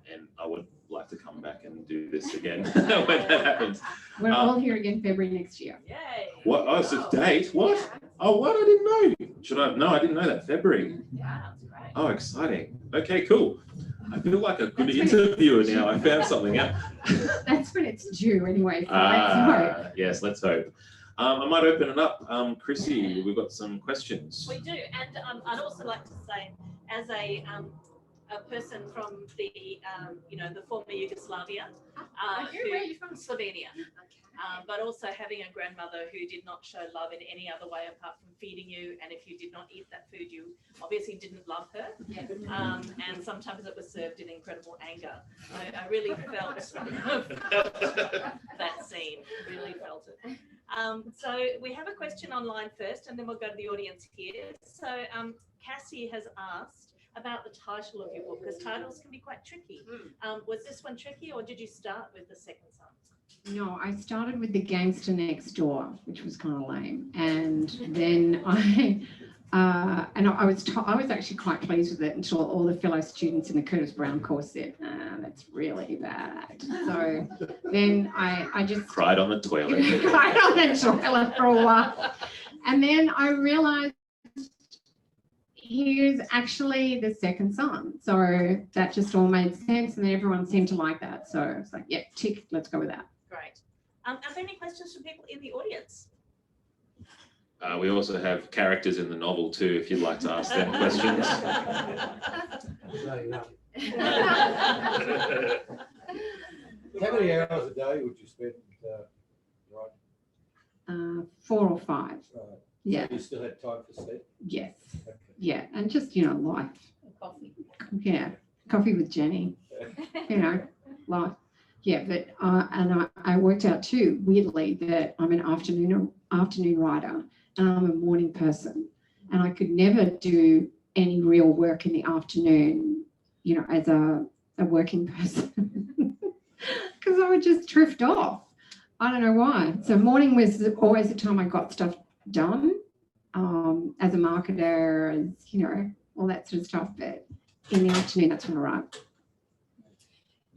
And I would like to come back and do this again when that happens.
We're all here again February next year.
Yay.
What? Oh, it's a date? What? Oh, what? I didn't know. No, I didn't know that. February.
Yeah, that's great.
Oh, exciting. Okay, cool. I feel like a good interviewer now. I found something out.
That's when it's due anyway. So let's hope.
Yes, let's hope. I might open it up. Chrissy, we've got some questions.
We do, and I'd also like to say, as a person from the the former Yugoslavia,
Where are you from?
Slovenia, but also having a grandmother who did not show love in any other way apart from feeding you, and if you did not eat that food, you obviously didn't love her.
Yeah.
And sometimes it was served in incredible anger. I really felt that scene. Really felt it. So we have a question online first, and then we'll go to the audience here. So Cassie has asked about the title of your book, because titles can be quite tricky. Was this one tricky, or did you start with The Second Son?
No, I started with The Gangster Next Door, which was kind of lame, and then I was actually quite pleased with it until all the fellow students in the Curtis Brown course said, that's really bad. So then I just
cried on the toilet.
cried on the toilet for a while, and then I realized he was actually the second son. So that just all made sense, and then everyone seemed to like that. So it's like, yeah, tick, let's go with that.
Great. Are there any questions from people in the audience?
We also have characters in the novel too, if you'd like to ask them questions.
How many hours a day would you spend writing?
4 or 5. Yeah.
So you still had time for sleep?
Yes.
Okay.
Yeah. And just, life.
Coffee.
Yeah. Coffee with Jenny. Life. Yeah. But and I worked out too, weirdly, that I'm an afternoon writer and I'm a morning person. And I could never do any real work in the afternoon, as a working person. Because I would just drift off. I don't know why. So morning was always the time I got stuff done, as a marketer, as all that sort of stuff. But in the afternoon, that's when I write.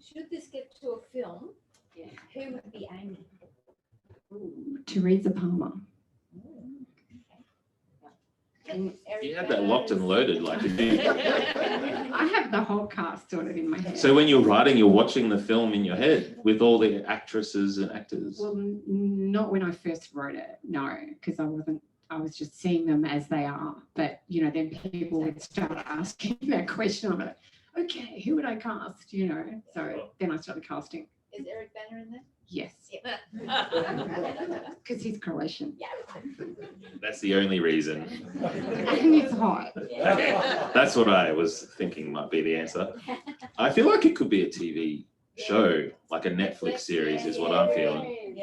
Should this get to a film, who would be Amy?
Teresa Palmer.
You had that locked and loaded, like.
I have the whole cast sort of in my head.
So when you're writing, you're watching the film in your head with all the actresses and actors.
Well, not when I first wrote it, no, because I was just seeing them as they are. But, then people would start asking that question. I'm like, okay, who would I cast, So then I started casting.
Is Eric Banner in there?
Yes,
Yeah.
because he's Croatian.
Yeah.
That's the only reason.
And he's hot.
That's what I was thinking might be the answer. I feel like it could be a TV show, like a Netflix series is what I'm feeling.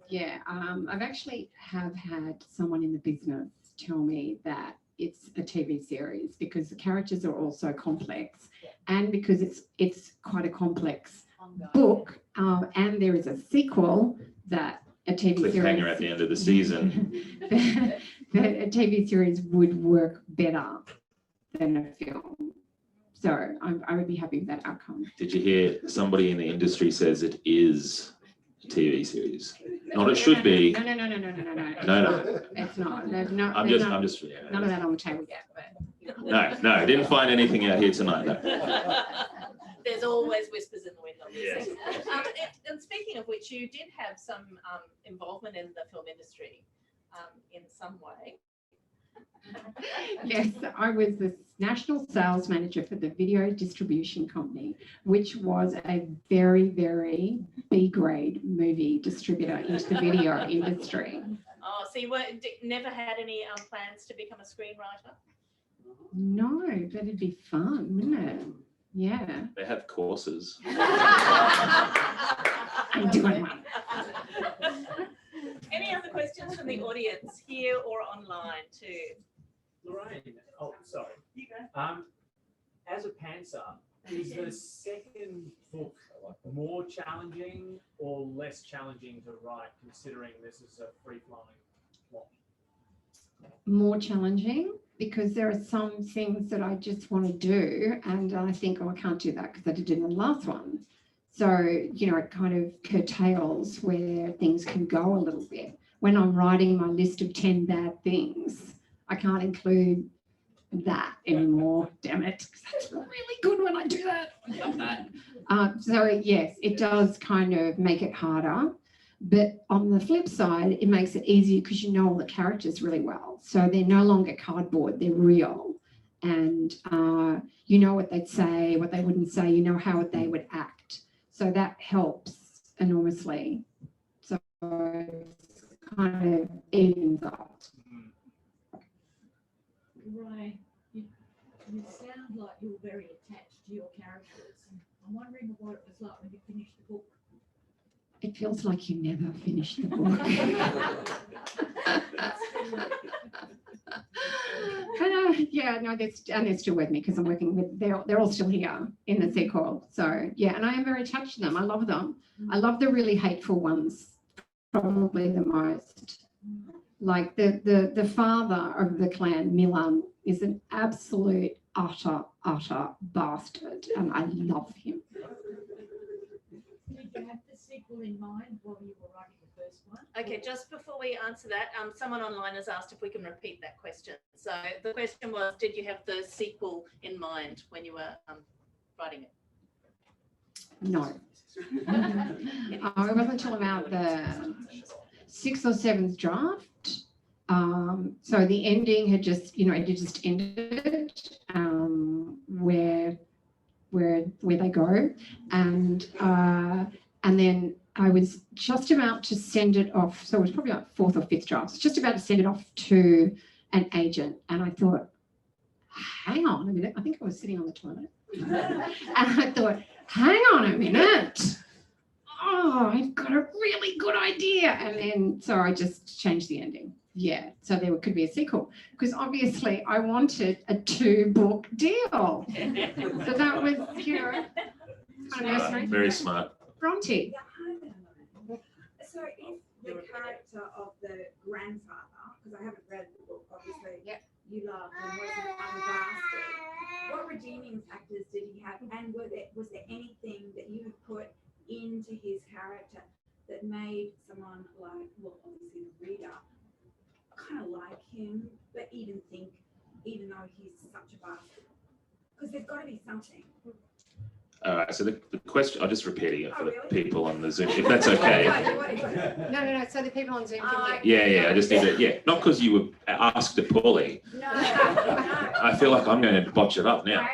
Yeah, I've actually have had someone in the business tell me that it's a TV series because the characters are all so complex, and because it's quite a complex book, and there is a sequel that a TV series
Cliffhanger at the end of the season.
that a TV series would work better than a film. So I would be happy with that outcome.
Did you hear somebody in the industry says it is a TV series? Not it should be.
No.
No.
It's not. There's no.
I'm
there's
just.
none of that on the table yet. But
No, I didn't find anything out here tonight. No.
There's always whispers in the wind on
Yes.
this. And speaking of which, you did have some involvement in the film industry in some way.
yes, I was the national sales manager for the video distribution company, which was a very, very B-grade movie distributor into the video industry.
Oh, so you never had any plans to become a screenwriter?
No, but it'd be fun, wouldn't it? Yeah.
They have courses.
I'm doing one.
Any other questions from the audience here or online too?
Loraine, oh, sorry.
You go.
as a pantser, is the second book more challenging or less challenging to write, considering this is a free-flowing plot?
More challenging, because there are some things that I just want to do and I think, oh, I can't do that because I did it in the last one. So, it kind of curtails where things can go a little bit. When I'm writing my list of 10 bad things, I can't include that anymore. Damn it. That's really good when I do that. I love that. So, yes, it does kind of make it harder. But on the flip side, it makes it easier because you know all the characters really well. So they're no longer cardboard, they're real. And you know what they'd say, what they wouldn't say, you know how they would act. So that helps enormously. So it's kind of evens out.
Right. You sound like you're very attached to your characters. I'm wondering what it was like when you finished the book.
It feels like you never finished the book. They're still with me because I'm working with, they're all still here in the sequel. So yeah, and I am very attached to them. I love them. I love the really hateful ones probably the most. Like the father of the clan, Milan, is an absolute utter bastard, and I love him.
Did you have the sequel in mind while you were writing the first one?
Okay, just before we answer that, someone online has asked if we can repeat that question. So the question was, did you have the sequel in mind when you were writing it?
No. It wasn't until about the 6th or 7th draft. So the ending had just, it just ended where they go, and then I was just about to send it off. So it was probably like 4th or 5th draft. I was just about to send it off to an agent, and I thought, hang on a minute. I think I was sitting on the toilet, and I thought, hang on a minute. Oh, I've got a really good idea. And then, so I just changed the ending. Yeah, so there could be a sequel, because obviously I wanted a 2-book deal. So that was, kind of mercenary.
Very smart.
Bronte.
So if the character of the grandfather, because I haven't read the book, obviously, you loved and wasn't unbasted, what redeeming factors did he have, and was there anything that you put into his character that made someone like, well, obviously the reader, kind of like him, but even though he's such a bastard? Because there's got to be something.
All right, so the question, I'm just repeating it for the
really?
people on the Zoom, if that's okay.
No. So the people on Zoom can
Yeah, I just need to, not because you were asked it poorly.
No.
I feel like I'm going to botch it up now.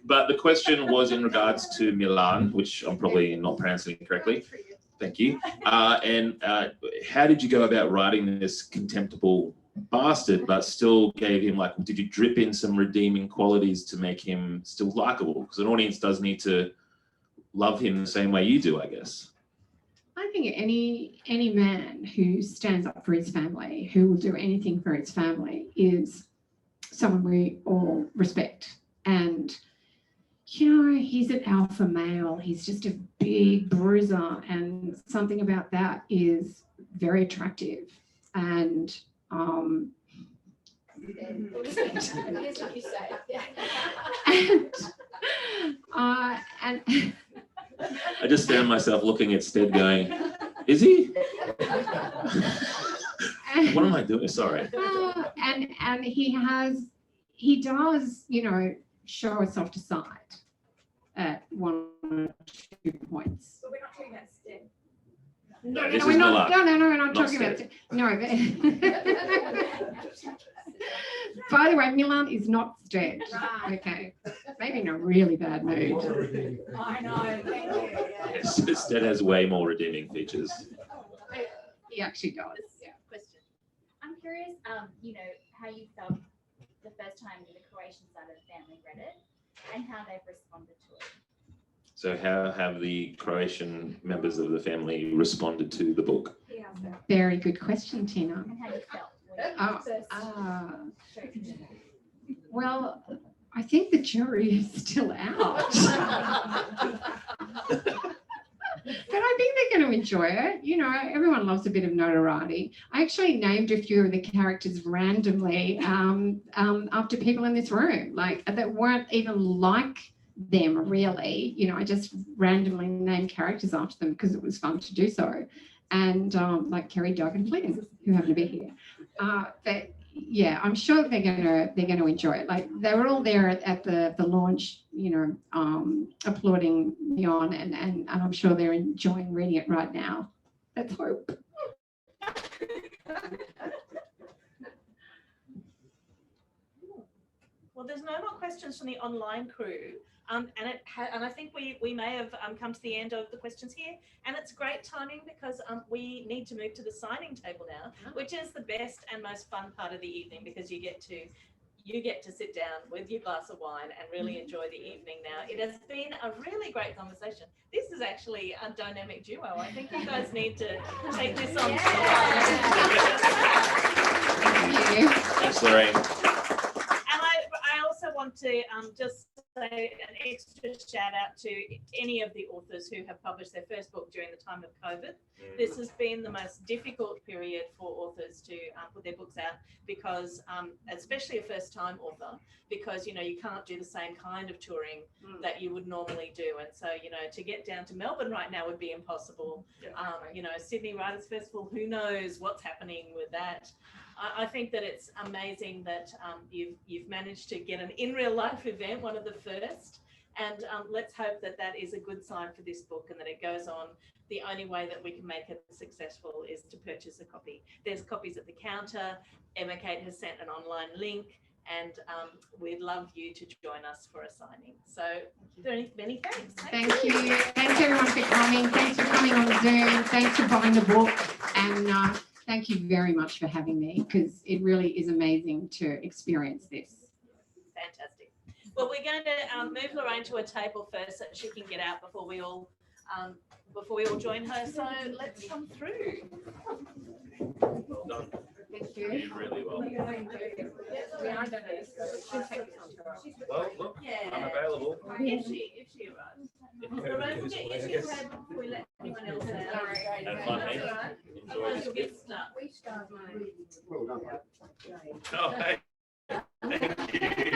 But the question was in regards to Milan, which I'm probably not pronouncing correctly. Thank you. And how did you go about writing this contemptible bastard, but still gave him, like, did you drip in some redeeming qualities to make him still likable? Because an audience does need to love him the same way you do, I guess.
I think any man who stands up for his family, who will do anything for his family, is someone we all respect. And he's an alpha male. He's just a big bruiser, and something about that is very attractive. And
It is what you say.
and
I just found myself looking at Stead going, is he? What am I doing? Sorry.
And he does, show a softer side at 1 or 2 points.
But we're not talking about Stead.
No,
this
we're
is
not.
Milan,
No, we're not
not
talking about.
Stead.
No, by the way, Milan is not Stead.
Right.
Okay, maybe in a really bad mood.
I know, thank you. Yeah.
Yes, Stead has way more redeeming features.
He actually does.
Yeah. Question. I'm curious, how you felt the first time the Croatian side of the family read it and how they've responded to it.
So how have the Croatian members of the family responded to the book?
Yeah, so.
Very good question, Tina.
And how you felt when you
Oh,
first
well, I I think the jury is still out. But I think they're going to enjoy it. You know, everyone loves a bit of notoriety. I actually named a few of the characters randomly after people in this room, like that weren't even like them really. You know, I just randomly named characters after them because it was fun to do so. And like Kerry, Doug, and Flynn, who happen to be here. But yeah, I'm sure they're gonna enjoy it. Like they were all there at the launch, you know, applauding me on, and I'm sure they're enjoying reading it right now. Let's hope.
Well, there's no more questions from the online crew. And I think we may have come to the end of the questions here, and it's great timing because we need to move to the signing table now, which is the best and most fun part of the evening because you get to sit down with your glass of wine and really enjoy the evening now. It has been a really great conversation. This is actually a dynamic duo. I think you guys need to take this on.
Thank you.
Thanks, Loraine.
And I also want to just say an extra shout out to any of the authors who have published their first book during the time of COVID. This has been the most difficult period for authors to put their books out because, especially a first-time author, because, you know, you can't do the same kind of touring that you would normally do. And so, you know, to get down to Melbourne right now would be impossible. You know, Sydney Writers Festival, who knows what's happening with that. I think that it's amazing that you've managed to get an in real life event, one of the first, and let's hope that that is a good sign for this book and that it goes on. The only way that we can make it successful is to purchase a copy. There's copies at the counter. Emma Kate has sent an online link, and we'd love you to join us for a signing. So many thanks.
Thank you. Thanks everyone for coming. Thanks for coming on Zoom. Thanks for buying the book. And thank you very much for having me because it really is amazing to experience this.
Fantastic. Well, we're going to move Loraine to a table first so that she can get out before we all join her. So let's come through.
Well done.
Thank you.
You did really well. Well, look, I'm available.
If she arrives. Loraine, we'll get you to your table before we let anyone else out.
Have fun,
That's
mate.
all right.
Enjoy
Otherwise
this
you'll
gift.
get stuck.
Well done, mate.
Oh, hey. Thank you.